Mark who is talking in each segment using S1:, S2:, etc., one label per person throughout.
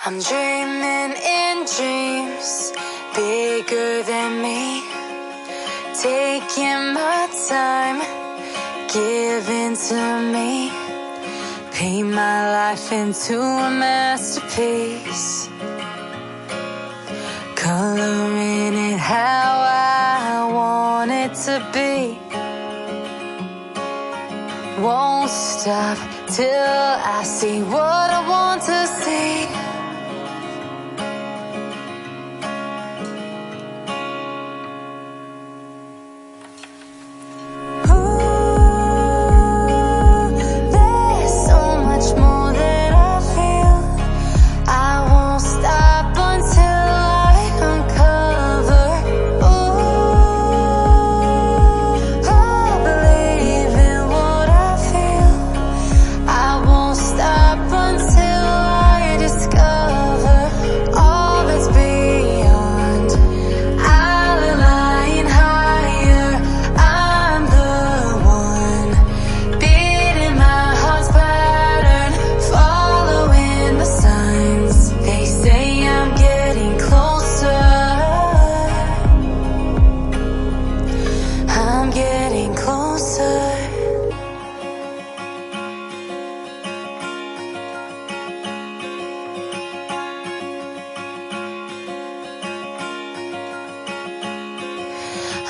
S1: I'm dreaming in dreams bigger than me, taking my time, giving to me, paint my life into a masterpiece, coloring it how I want it to be. Won't stop till I see what I want to see.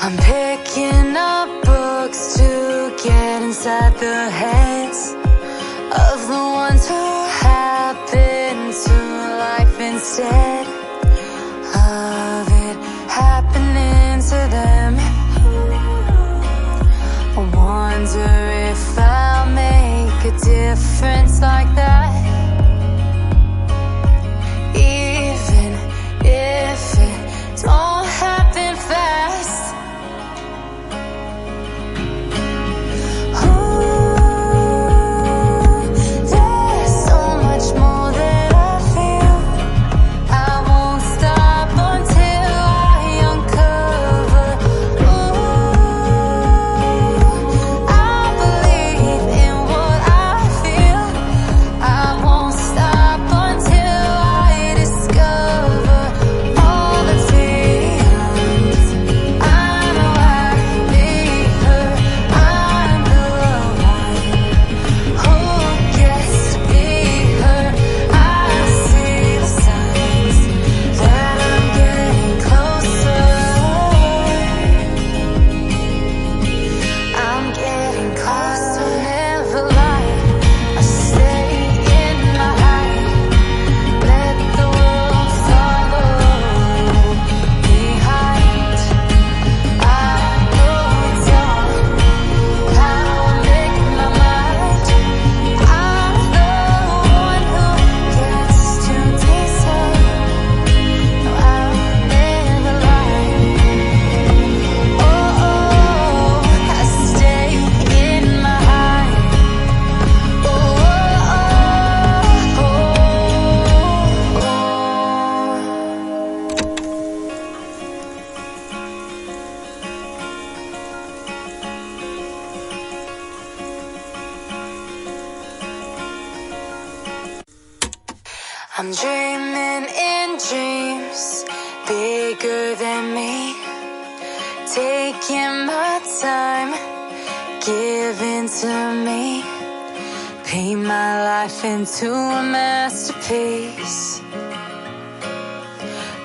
S1: I'm picking up books to get inside the heads of the ones who happen to life instead of it happening to them. I wonder if I'll make a difference like that, even if it don't happen fast. I'm dreaming in dreams bigger than me, taking my time, giving to me, paint my life into a masterpiece,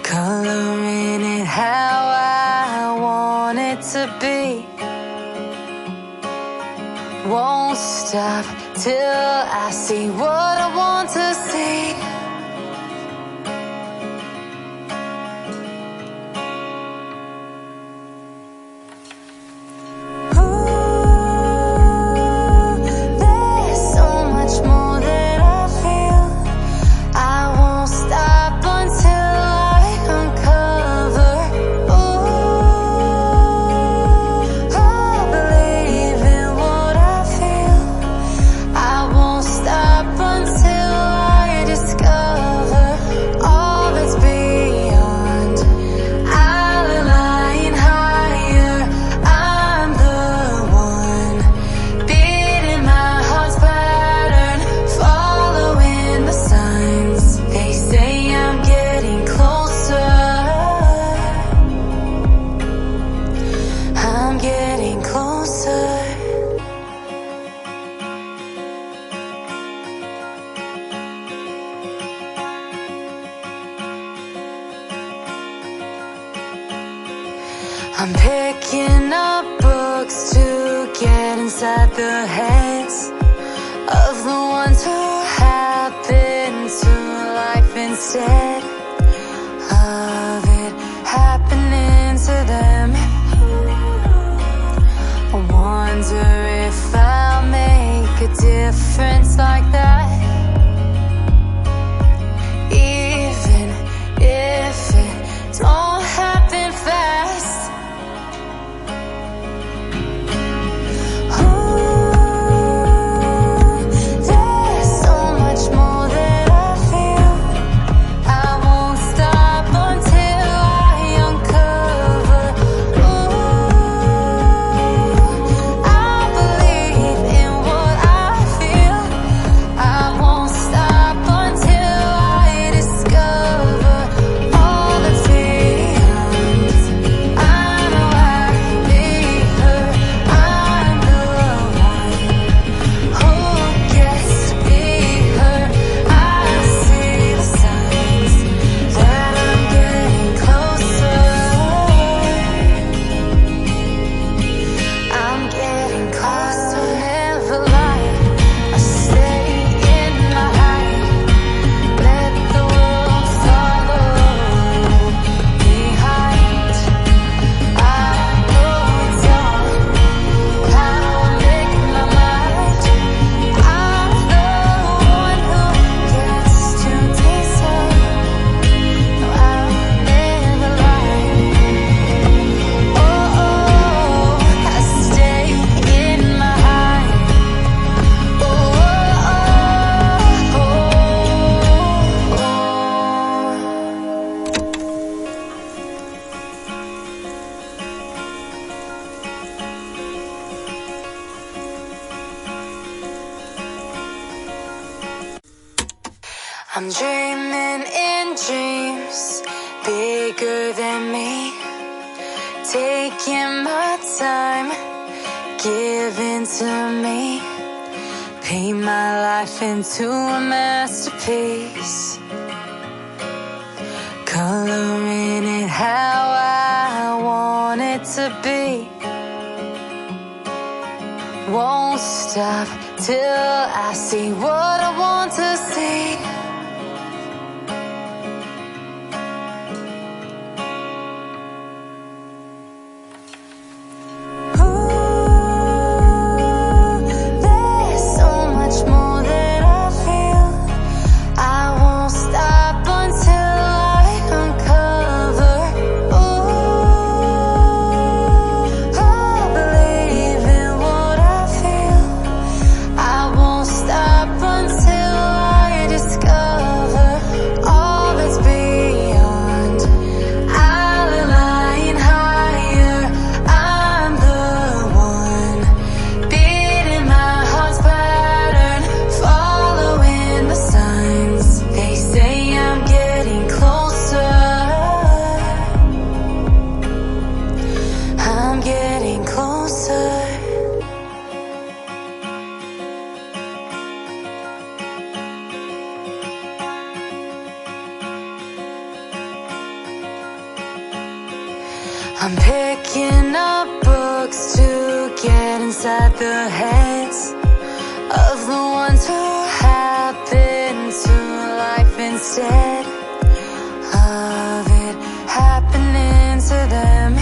S1: coloring it how I want it to be. Won't stop till I see what I want to see. Until I'm picking up books to get inside the heads of the ones who happen to life instead of it happening to them. I wonder if I'll make a difference like that, even if it don't happen fast. I'm dreaming in dreams bigger than me, taking my time, giving to me, paint my life into a masterpiece, coloring it how I want it to be. Won't stop till I see what I want to see. I'm picking up books to get inside the heads of the ones who happen to life instead of it happening to them.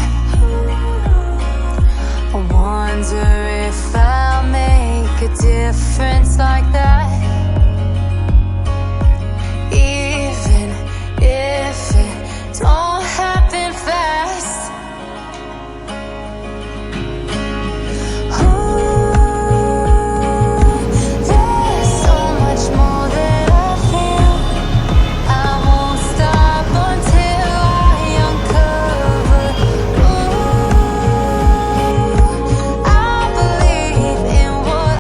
S1: I wonder if I'll make a difference.